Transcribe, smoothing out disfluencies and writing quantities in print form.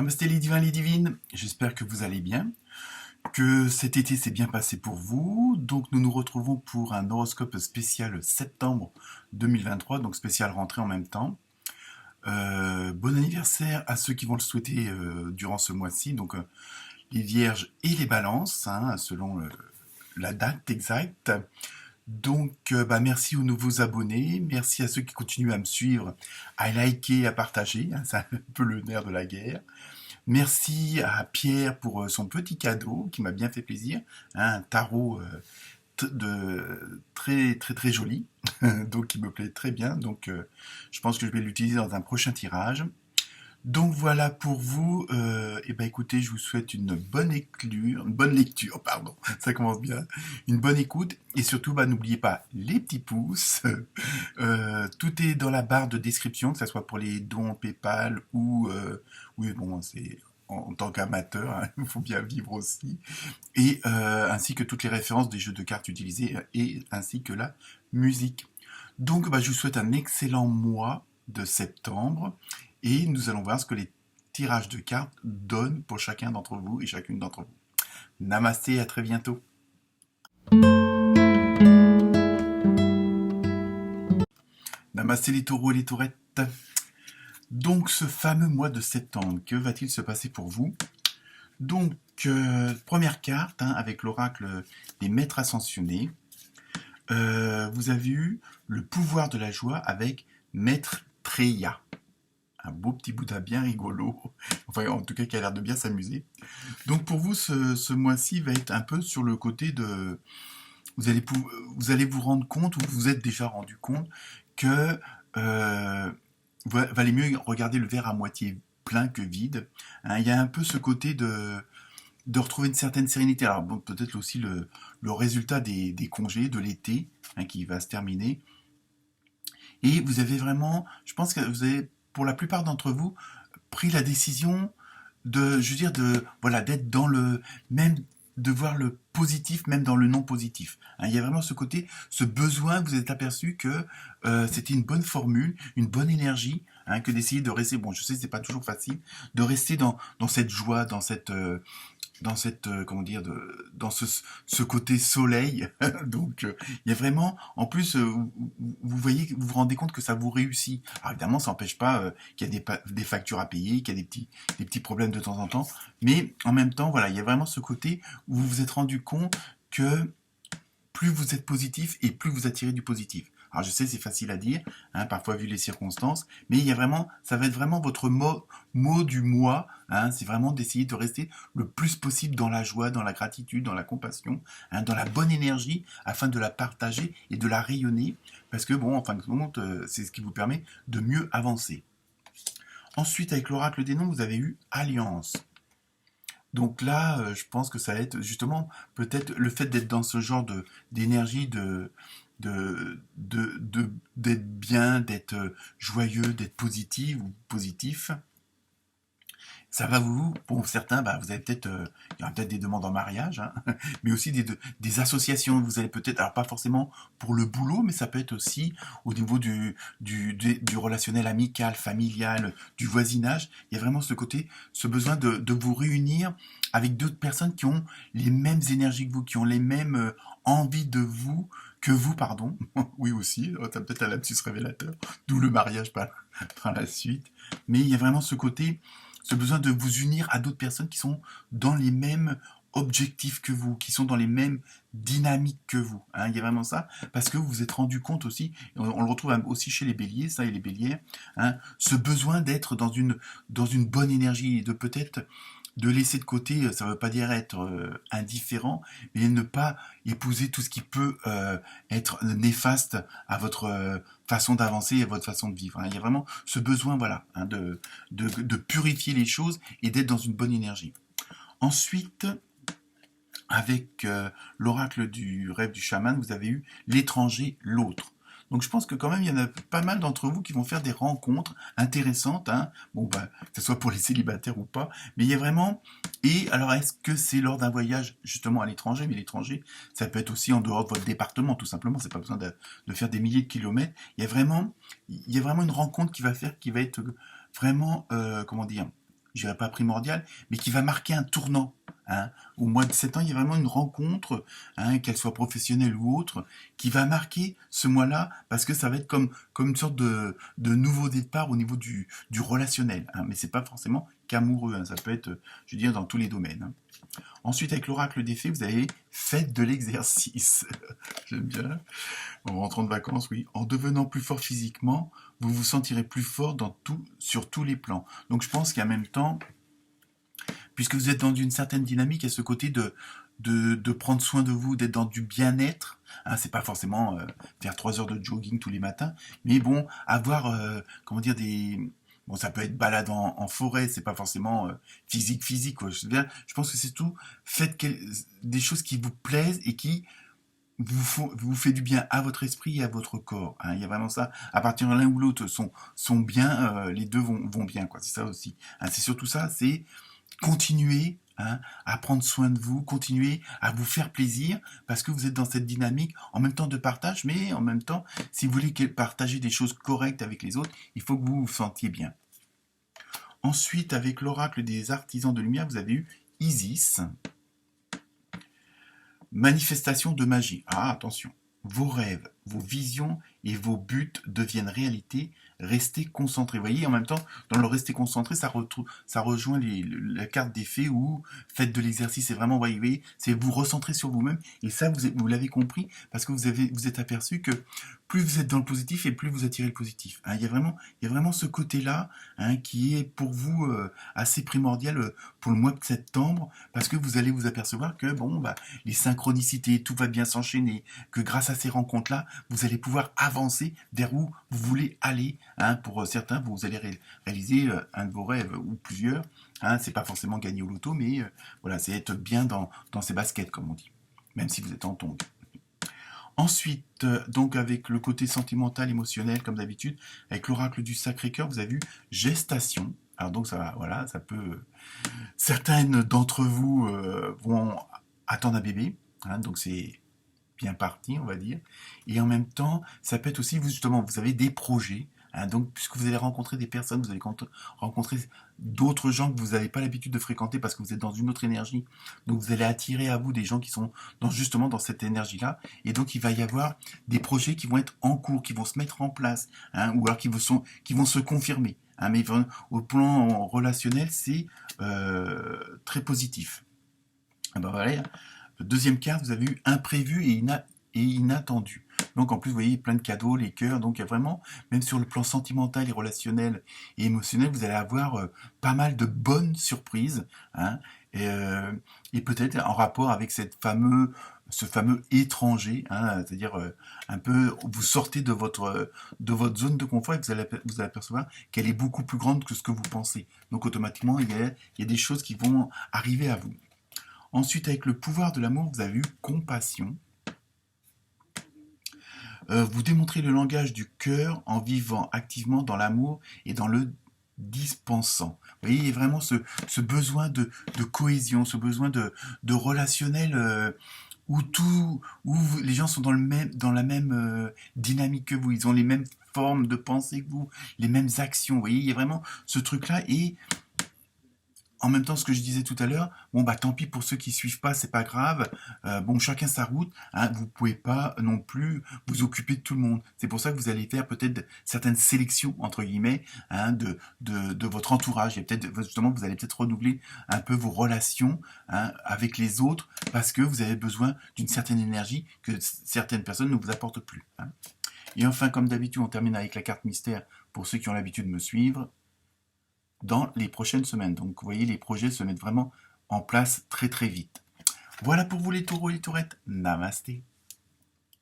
Namasté les divins, les divines, j'espère que vous allez bien, que cet été s'est bien passé pour vous. Donc nous nous retrouvons pour un horoscope spécial septembre 2023, donc spécial rentrée en même temps. Bon anniversaire à ceux qui vont le souhaiter durant ce mois-ci, donc les vierges et les balances, hein, selon la date exacte. Donc merci aux nouveaux abonnés, merci à ceux qui continuent à me suivre, à liker, à partager, hein, c'est un peu le nerf de la guerre. Merci à Pierre pour son petit cadeau qui m'a bien fait plaisir, hein, un tarot très très très joli, donc qui me plaît très bien. Donc je pense que je vais l'utiliser dans un prochain tirage. Donc voilà pour vous. Et ben écoutez, je vous souhaite une bonne lecture, pardon. Ça commence bien, une bonne écoute et surtout, n'oubliez pas les petits pouces. Tout est dans la barre de description, que ce soit pour les dons PayPal ou oui bon c'est en tant qu'amateur, hein, il faut bien vivre aussi, et ainsi que toutes les références des jeux de cartes utilisés et ainsi que la musique. Donc je vous souhaite un excellent mois de septembre et nous allons voir ce que les tirages de cartes donnent pour chacun d'entre vous et chacune d'entre vous. Namasté, à très bientôt. Namasté les taureaux et les taurettes. Donc ce fameux mois de septembre, que va-t-il se passer pour vous? Donc première carte, hein, avec l'oracle des maîtres ascensionnés. Vous avez eu le pouvoir de la joie avec Maître Treya. Un beau petit Bouddha bien rigolo, enfin en tout cas qui a l'air de bien s'amuser. Donc pour vous, ce mois-ci va être un peu sur le côté de... Vous allez vous rendre compte, ou vous vous êtes déjà rendu compte, que valait mieux regarder le verre à moitié plein que vide. Hein, il y a un peu ce côté de retrouver une certaine sérénité. Alors bon, peut-être aussi le résultat des congés de l'été, hein, qui va se terminer. Et vous avez vraiment, je pense que vous avez, pour la plupart d'entre vous, pris la décision voilà, d'être dans le même, de voir le positif même dans le non positif. Hein, il y a vraiment ce côté, ce besoin, vous êtes aperçu que c'était une bonne formule, une bonne énergie, hein, que d'essayer de rester, bon je sais c'est pas toujours facile, de rester dans cette joie, dans cette comment dire dans ce côté soleil. Donc il y a vraiment en plus vous voyez, vous vous rendez compte que ça vous réussit. Alors évidemment ça n'empêche pas qu'il y a des factures à payer, qu'il y a des petits problèmes de temps en temps, mais en même temps voilà, il y a vraiment ce côté où vous vous êtes rendu compte que plus vous êtes positif et plus vous attirez du positif. Alors je sais, c'est facile à dire, hein, parfois vu les circonstances, mais il y a vraiment, ça va être vraiment votre mot du mois, hein, c'est vraiment d'essayer de rester le plus possible dans la joie, dans la gratitude, dans la compassion, hein, dans la bonne énergie, afin de la partager et de la rayonner, parce que bon, en fin de compte, c'est ce qui vous permet de mieux avancer. Ensuite, avec l'oracle des noms, vous avez eu Alliance. Donc là, je pense que ça va être justement peut-être le fait d'être dans ce genre d'énergie, d'être bien, d'être joyeux, d'être positif ou positif. Ça va pour certains, vous avez peut-être, il y aura peut-être des demandes en mariage, hein, mais aussi des associations. Vous allez peut-être, alors pas forcément pour le boulot, mais ça peut être aussi au niveau du relationnel amical, familial, du voisinage. Il y a vraiment ce côté, ce besoin de vous réunir avec d'autres personnes qui ont les mêmes énergies que vous, qui ont les mêmes envies que vous, pardon. Oui aussi, t'as peut-être un lapsus révélateur, d'où le mariage par la suite. Mais il y a vraiment ce besoin de vous unir à d'autres personnes qui sont dans les mêmes objectifs que vous, qui sont dans les mêmes dynamiques que vous. Hein, il y a vraiment ça, parce que vous vous êtes rendu compte aussi, on le retrouve aussi chez les béliers, ça et les bélières, hein, ce besoin d'être dans une bonne énergie, et de peut-être de laisser de côté, ça ne veut pas dire être indifférent, mais ne pas épouser tout ce qui peut être néfaste à votre façon d'avancer et à votre façon de vivre. Hein. Il y a vraiment ce besoin, voilà, hein, de purifier les choses et d'être dans une bonne énergie. Ensuite, avec l'oracle du rêve du chaman, vous avez eu l'étranger, l'autre. Donc je pense que quand même il y en a pas mal d'entre vous qui vont faire des rencontres intéressantes, hein. Bon que ce soit pour les célibataires ou pas, mais il y a vraiment... Et alors est-ce que c'est lors d'un voyage justement à l'étranger? Mais l'étranger, ça peut être aussi en dehors de votre département, tout simplement, c'est pas besoin de faire des milliers de kilomètres. Il y a vraiment une rencontre qui va être vraiment, comment dire, je dirais pas primordiale, mais qui va marquer un tournant. Hein. Au mois de 7 ans, il y a vraiment une rencontre, hein, qu'elle soit professionnelle ou autre, qui va marquer ce mois-là, parce que ça va être comme une sorte de nouveau départ au niveau du relationnel. Hein. Mais c'est pas forcément qu'amoureux, hein. Ça peut être, je veux dire, dans tous les domaines. Hein. Ensuite, avec l'oracle des fées, vous avez faites de l'exercice. J'aime bien. En rentrant de vacances, oui. En devenant plus fort physiquement, vous vous sentirez plus fort sur tous les plans. Donc je pense qu'en même temps, puisque vous êtes dans une certaine dynamique, il y a ce côté de prendre soin de vous, d'être dans du bien-être. Hein, c'est pas forcément faire 3 heures de jogging tous les matins, mais bon, avoir, comment dire, des... Bon, ça peut être balade en forêt, c'est pas forcément physique, quoi. Je pense que c'est tout. Faites des choses qui vous plaisent et qui vous fait du bien à votre esprit et à votre corps. Hein. Il y a vraiment ça. À partir de l'un ou l'autre sont bien, les deux vont bien, quoi. C'est ça aussi. Hein, c'est surtout ça, c'est continuez, hein, à prendre soin de vous, continuez à vous faire plaisir, parce que vous êtes dans cette dynamique en même temps de partage, mais en même temps, si vous voulez partager des choses correctes avec les autres, il faut que vous vous sentiez bien. Ensuite, avec l'oracle des artisans de lumière, vous avez eu Isis, manifestation de magie. Ah, attention, vos rêves, vos visions et vos buts deviennent réalité. Restez concentré. Vous voyez, en même temps, dans le rester concentré, ça rejoint la carte des fées où faites de l'exercice. C'est vraiment, vous voyez, c'est vous recentrer sur vous-même. Et ça, vous l'avez compris parce que vous êtes aperçu que plus vous êtes dans le positif et plus vous attirez le positif. Hein, il y a vraiment ce côté-là, hein, qui est pour vous assez primordial pour le mois de septembre, parce que vous allez vous apercevoir que bon, bah, les synchronicités, tout va bien s'enchaîner, que grâce à ces rencontres-là, vous allez pouvoir avancer vers où vous voulez aller. Hein. Pour certains, vous allez réaliser un de vos rêves ou plusieurs. Hein. C'est pas forcément gagner au loto, mais voilà, c'est être bien dans ses baskets, comme on dit, même si vous êtes en tongs. Ensuite, donc avec le côté sentimental, émotionnel, comme d'habitude, avec l'oracle du Sacré-Cœur, vous avez vu gestation. Alors donc ça, voilà, ça peut. Certaines d'entre vous vont attendre un bébé, hein, donc c'est bien parti, on va dire. Et en même temps, ça peut être aussi, vous avez des projets. Hein, donc, puisque vous allez rencontrer des personnes, vous allez rencontrer d'autres gens que vous n'avez pas l'habitude de fréquenter parce que vous êtes dans une autre énergie. Donc, vous allez attirer à vous des gens qui sont justement dans cette énergie-là. Et donc, il va y avoir des projets qui vont être en cours, qui vont se mettre en place, hein, ou alors qui vont se confirmer. Hein, mais au plan relationnel, c'est très positif. Et ben voilà. Deuxième carte, vous avez eu imprévu et inattendu. Donc en plus, vous voyez, plein de cadeaux, les cœurs. Donc il y a vraiment, même sur le plan sentimental et relationnel et émotionnel, vous allez avoir pas mal de bonnes surprises. Hein, et peut-être en rapport avec ce fameux étranger, hein, c'est-à-dire un peu, vous sortez de votre zone de confort et vous allez apercevoir qu'elle est beaucoup plus grande que ce que vous pensez. Donc automatiquement, il y a des choses qui vont arriver à vous. Ensuite, avec le pouvoir de l'amour, vous avez eu compassion. Vous démontrez le langage du cœur en vivant activement dans l'amour et dans le dispensant. Vous voyez, il y a vraiment ce besoin de cohésion, ce besoin de relationnel où les gens sont dans la même dynamique que vous, ils ont les mêmes formes de pensée que vous, les mêmes actions. Vous voyez, il y a vraiment ce truc-là et en même temps, ce que je disais tout à l'heure, bon bah tant pis pour ceux qui suivent pas, c'est pas grave. Bon, chacun sa route. Hein, vous pouvez pas non plus vous occuper de tout le monde. C'est pour ça que vous allez faire peut-être certaines sélections entre guillemets, hein, de votre entourage. Et peut-être justement, vous allez peut-être renouveler un peu vos relations, hein, avec les autres parce que vous avez besoin d'une certaine énergie que certaines personnes ne vous apportent plus. Hein. Et enfin, comme d'habitude, on termine avec la carte mystère pour ceux qui ont l'habitude de me suivre. Dans les prochaines semaines. Donc vous voyez, les projets se mettent vraiment en place très très vite. Voilà pour vous les taureaux et les taurettes. Namasté.